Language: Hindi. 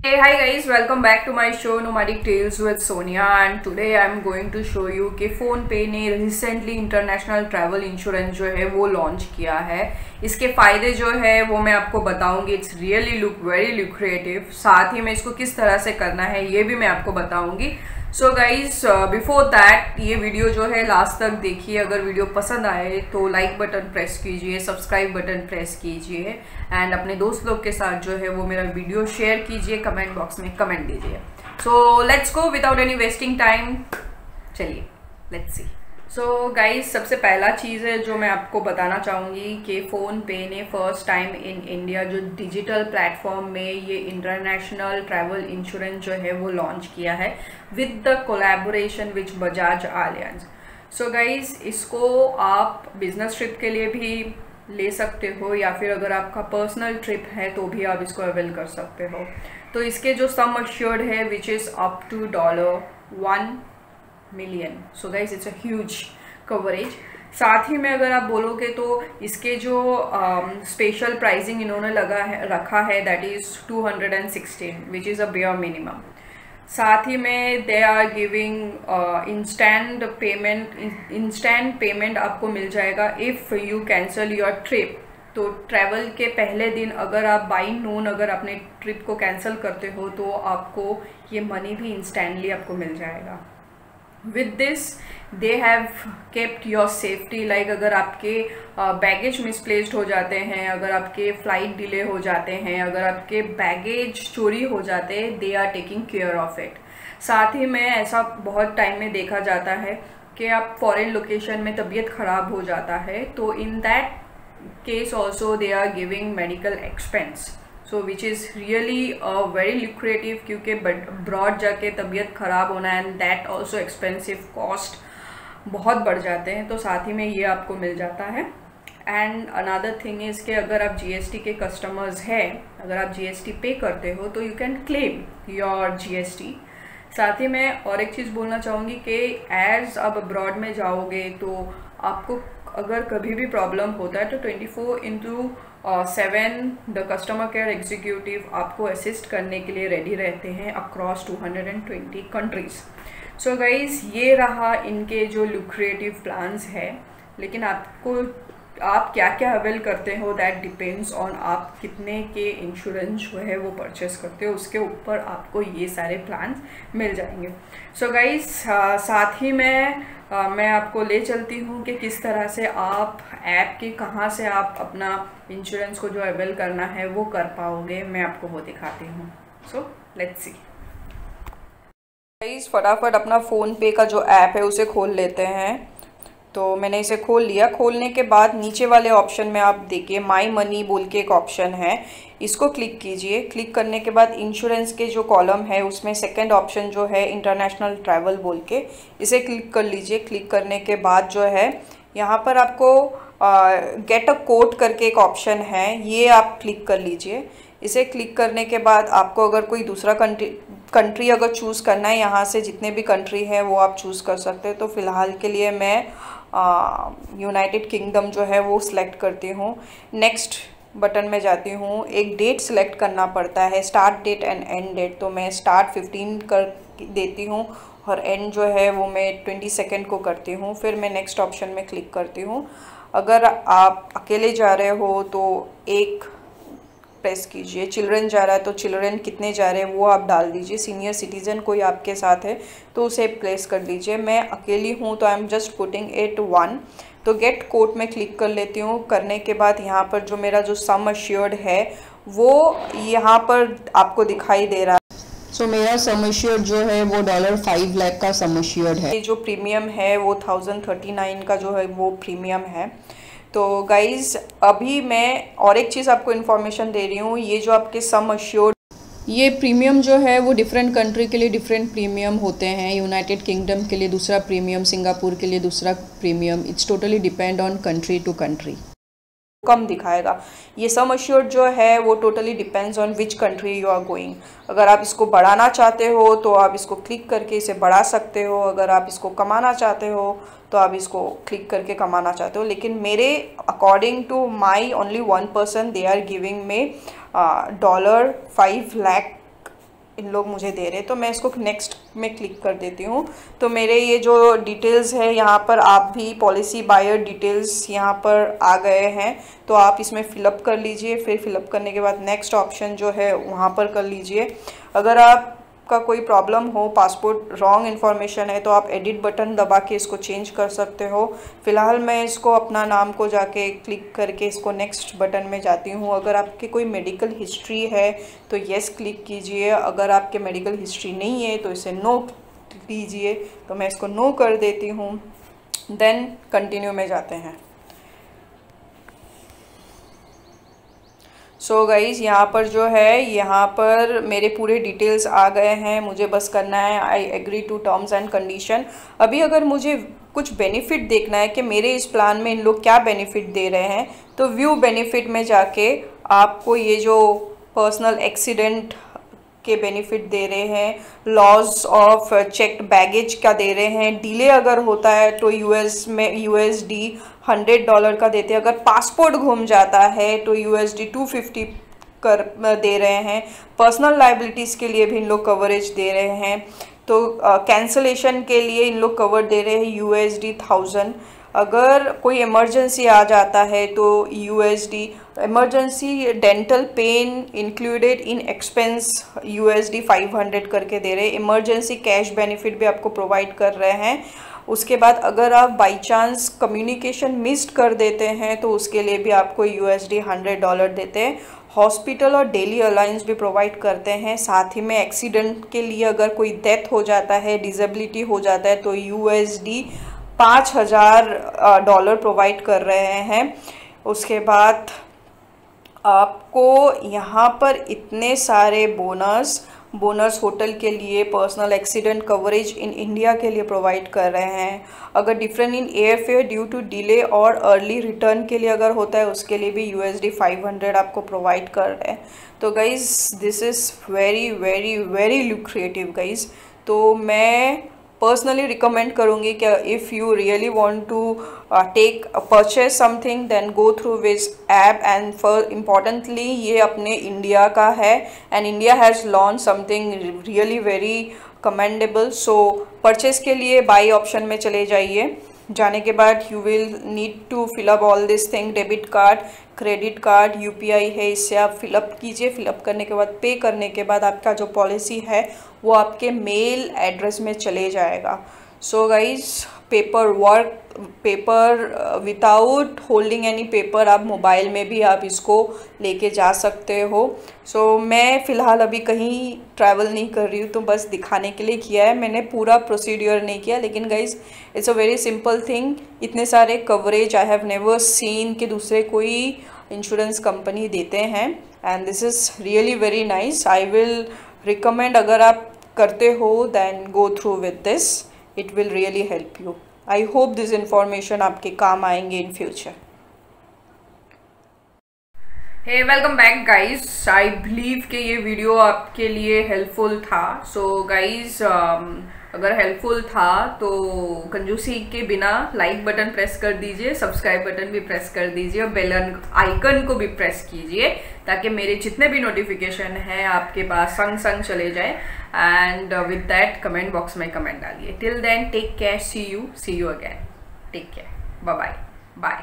Hey, hi guys, welcome back to my show Nomadic Tales with Sonia, and today I'm going to show you कि फ़ोनपे ने रिसेंटली इंटरनेशनल ट्रैवल इंश्योरेंस जो है वो लॉन्च किया है। इसके फ़ायदे जो है वो मैं आपको बताऊंगी। It's really very lucrative. साथ ही में इसको किस तरह से करना है ये भी मैं आपको बताऊंगी। सो गाइज बिफोर दैट ये वीडियो जो है लास्ट तक देखिए। अगर वीडियो पसंद आए तो लाइक बटन प्रेस कीजिए, सब्सक्राइब बटन प्रेस कीजिए एंड अपने दोस्त लोग के साथ जो है वो मेरा वीडियो शेयर कीजिए, कमेंट बॉक्स में कमेंट दीजिए। So let's go without any wasting time. चलिए लेट्स सी। सो गाइज सबसे पहला चीज़ है जो मैं आपको बताना चाहूँगी कि फ़ोनपे ने फर्स्ट टाइम इन इंडिया जो डिजिटल प्लेटफॉर्म में ये इंटरनेशनल ट्रैवल इंश्योरेंस जो है वो लॉन्च किया है with the collaboration which Bajaj Allianz. So guys इसको आप बिजनेस ट्रिप के लिए भी ले सकते हो या फिर अगर आपका पर्सनल ट्रिप है तो भी आप इसको अवेल कर सकते हो। तो इसके जो सम अश्योर्ड है which is up to $1 million. So guys it's a huge coverage. साथ ही में अगर आप बोलोगे तो इसके जो स्पेशल प्राइसिंग इन्होंने रखा है that is 216 which is a bare minimum. साथ ही में they are giving instant payment आपको मिल जाएगा if you cancel your trip. तो ट्रैवल के पहले दिन अगर आप बाई नोन अगर अपने ट्रिप को कैंसिल करते हो तो आपको ये मनी भी इंस्टेंटली आपको मिल जाएगा। With this they have kept your safety. Like अगर आपके बैगेज मिसप्लेस्ड हो जाते हैं, अगर आपके फ्लाइट डिले हो जाते हैं, अगर आपके बैगेज चोरी हो जाते हैं, they are taking care of it. साथ ही में ऐसा बहुत टाइम में देखा जाता है कि आप फॉरेन लोकेशन में तबीयत ख़राब हो जाता है तो in that case also they are giving medical expense. So which is really very lucrative क्योंकि ब्रॉड जाके तबीयत ख़राब होना and that also expensive cost बहुत बढ़ जाते हैं। तो साथ ही में ये आपको मिल जाता है। एंड अनदर थिंग इज़ कि अगर आप जीएसटी के कस्टमर्स हैं, अगर आप जीएसटी पे करते हो तो you can claim your GST. साथ ही मैं और एक चीज़ बोलना चाहूँगी कि एज आप अब्रॉड में जाओगे तो आपको अगर कभी भी प्रॉब्लम होता है तो 24/7 द कस्टमर केयर एग्जीक्यूटिव आपको असिस्ट करने के लिए रेडी रहते हैं अक्रॉस 220 कंट्रीज़। सो गाइज ये रहा इनके जो लुक्रेटिव प्लान्स है। लेकिन आप क्या क्या अवेल करते हो दैट डिपेंड्स ऑन आप कितने के इंश्योरेंस जो है वो परचेस करते हो, उसके ऊपर आपको ये सारे प्लान्स मिल जाएंगे। सो गाइज साथ ही मैं आपको ले चलती हूँ कि किस तरह से आप ऐप के कहाँ से आप अपना इंश्योरेंस को जो अवेल करना है वो कर पाओगे, मैं आपको वो दिखाती हूँ। So let's see. गाइस फटाफट अपना फ़ोनपे का जो ऐप है उसे खोल लेते हैं। तो मैंने इसे खोल लिया। खोलने के बाद नीचे वाले ऑप्शन में आप देखिए माई मनी बोल के एक ऑप्शन है, इसको क्लिक कीजिए। क्लिक करने के बाद इंश्योरेंस के जो कॉलम है उसमें सेकंड ऑप्शन जो है इंटरनेशनल ट्रैवल बोल के, इसे क्लिक कर लीजिए। क्लिक करने के बाद जो है यहाँ पर आपको गेट अ कोट करके एक ऑप्शन है, ये आप क्लिक कर लीजिए। इसे क्लिक करने के बाद आपको अगर कोई दूसरा कंट्री अगर चूज़ करना है, यहाँ से जितने भी कंट्री है वो आप चूज़ कर सकते हैं। तो फ़िलहाल के लिए मैं यूनाइटेड किंगडम जो है वो सिलेक्ट करती हूँ। नेक्स्ट बटन में जाती हूँ। एक डेट सिलेक्ट करना पड़ता है, start date and end date. तो मैं स्टार्ट 15 कर देती हूँ और एंड जो है वो मैं 22 को करती हूँ। फिर मैं नेक्स्ट ऑप्शन में क्लिक करती हूँ। अगर आप अकेले जा रहे हो तो एक प्रेस कीजिए। चिल्ड्रन जा रहा है तो चिल्ड्रन कितने जा रहे हैं वो आप डाल दीजिए। सीनियर सिटीज़न कोई आपके साथ है तो उसे प्लेस कर दीजिए। मैं अकेली हूँ तो I am just putting it 1। तो गेट कोट में क्लिक कर लेती हूँ। करने के बाद यहाँ पर जो मेरा जो सम अश्योर्ड है वो यहाँ पर आपको दिखाई दे रहा है। सो मेरा सम अश्योर्ड जो है वो $5 लाख का सम अश्योर्ड है। ये जो प्रीमियम है वो 1039 का जो है वो प्रीमियम है। तो गाइज़ अभी मैं और एक चीज़ आपको इन्फॉर्मेशन दे रही हूँ। ये जो आपके सम अश्योर्ड ये प्रीमियम जो है वो डिफरेंट कंट्री के लिए डिफरेंट प्रीमियम होते हैं। यूनाइटेड किंगडम के लिए दूसरा प्रीमियम, सिंगापुर के लिए दूसरा premium. It's totally depend on country to country. कम दिखाएगा। ये सम अश्योर्ड जो है वो totally depends on which country you are going. अगर आप इसको बढ़ाना चाहते हो तो आप इसको क्लिक करके इसे बढ़ा सकते हो। अगर आप इसको कमाना चाहते हो तो आप इसको क्लिक करके कमाना चाहते हो। लेकिन मेरे according to my only 1 person they are giving में $5 लाख इन लोग मुझे दे रहे हैं। तो मैं इसको नेक्स्ट में क्लिक कर देती हूँ। तो मेरे ये जो डिटेल्स है यहाँ पर आप भी पॉलिसी बायर डिटेल्स यहाँ पर आ गए हैं, तो आप इसमें फ़िलअप कर लीजिए। फिर फिलअप करने के बाद नेक्स्ट ऑप्शन जो है वहाँ पर कर लीजिए। अगर आपका कोई प्रॉब्लम हो, पासपोर्ट रॉन्ग इन्फॉर्मेशन है, तो आप एडिट बटन दबा के इसको चेंज कर सकते हो। फ़िलहाल मैं इसको अपना नाम को जाके क्लिक करके इसको नेक्स्ट बटन में जाती हूँ। अगर आपकी कोई मेडिकल हिस्ट्री है तो येस क्लिक कीजिए, अगर आपके मेडिकल हिस्ट्री नहीं है तो इसे नो कीजिए। तो मैं इसको नो कर देती हूँ। देन कंटिन्यू में जाते हैं। सो गाइज़ यहाँ पर जो है, यहाँ पर मेरे पूरे डिटेल्स आ गए हैं। मुझे बस करना है I agree to terms and condition. अभी अगर मुझे कुछ बेनिफिट देखना है कि मेरे इस प्लान में इन लोग क्या बेनिफिट दे रहे हैं, तो व्यू बेनिफिट में जाके आपको ये जो पर्सनल एक्सीडेंट के बेनिफिट दे रहे हैं, लॉस ऑफ चेक्ड बैगेज का दे रहे हैं, डिले अगर होता है तो यूएस में USD $100 का देते हैं, अगर पासपोर्ट घूम जाता है तो USD 250 कर दे रहे हैं। पर्सनल लाइबिलिटीज़ के लिए भी इन लोग कवरेज दे रहे हैं। तो कैंसलेशन के लिए इन लोग कवर दे रहे हैं USD 1000। अगर कोई इमरजेंसी आ जाता है तो USD emergency dental pen included in expense USD 500 करके दे रहे हैं। इमरजेंसी कैश बेनिफिट भी आपको प्रोवाइड कर रहे हैं। उसके बाद अगर आप बाई चांस कम्युनिकेशन मिस्ड कर देते हैं तो उसके लिए भी आपको USD $100 देते हैं। हॉस्पिटल और डेली अलाउंस भी प्रोवाइड करते हैं। साथ ही में एक्सीडेंट के लिए अगर कोई डेथ हो जाता है, डिसेबिलिटी हो जाता है, तो USD $5000 प्रोवाइड कर रहे हैं। उसके बाद आपको यहाँ पर इतने सारे बोनस होटल के लिए, personal accident coverage in India के लिए प्रोवाइड कर रहे हैं। अगर different in air fare due to delay और अर्ली रिटर्न के लिए अगर होता है, उसके लिए भी USD 500 आपको प्रोवाइड कर रहे हैं। तो guys this is very very very lucrative guys. तो मैं पर्सनली रिकमेंड करूँगी कि if you really want to take purchase something then go through which app. And for importantly ये अपने इंडिया का है and India has launch something really very commendable. So purchase के लिए बाई ऑप्शन में चले जाइए। जाने के बाद you will need to fill up all this thing, debit card, credit card, UPI है, इससे आप फिलअप कीजिए। फिलअप करने के बाद पे करने के बाद आपका जो पॉलिसी है वो आपके मेल एड्रेस में चले जाएगा। So guys paper without holding any paper आप मोबाइल में भी आप इसको लेके जा सकते हो। सो मैं फ़िलहाल अभी कहीं ट्रैवल नहीं कर रही हूँ, तो बस दिखाने के लिए किया है। मैंने पूरा प्रोसीड्यूर नहीं किया, लेकिन guys it's a very simple thing. इतने सारे coverage I have never seen कि दूसरे कोई इंश्योरेंस कंपनी देते हैं and this is really very nice. I will recommend, अगर आप करते हो then go through with this, it will really help you. I hope this information आपके काम आएंगे in future. Hey welcome back guys. I believe कि ये वीडियो आपके लिए हेल्पफुल था। सो गाइज अगर हेल्पफुल था तो कंजूसी के बिना लाइक बटन प्रेस कर दीजिए, सब्सक्राइब बटन भी प्रेस कर दीजिए और बेल आइकन को भी प्रेस कीजिए ताकि मेरे जितने भी नोटिफिकेशन हैं आपके पास संग संग चले जाए। And with that comment box में कमेंट डालिए। Till then take care, see you again, take care, bye bye.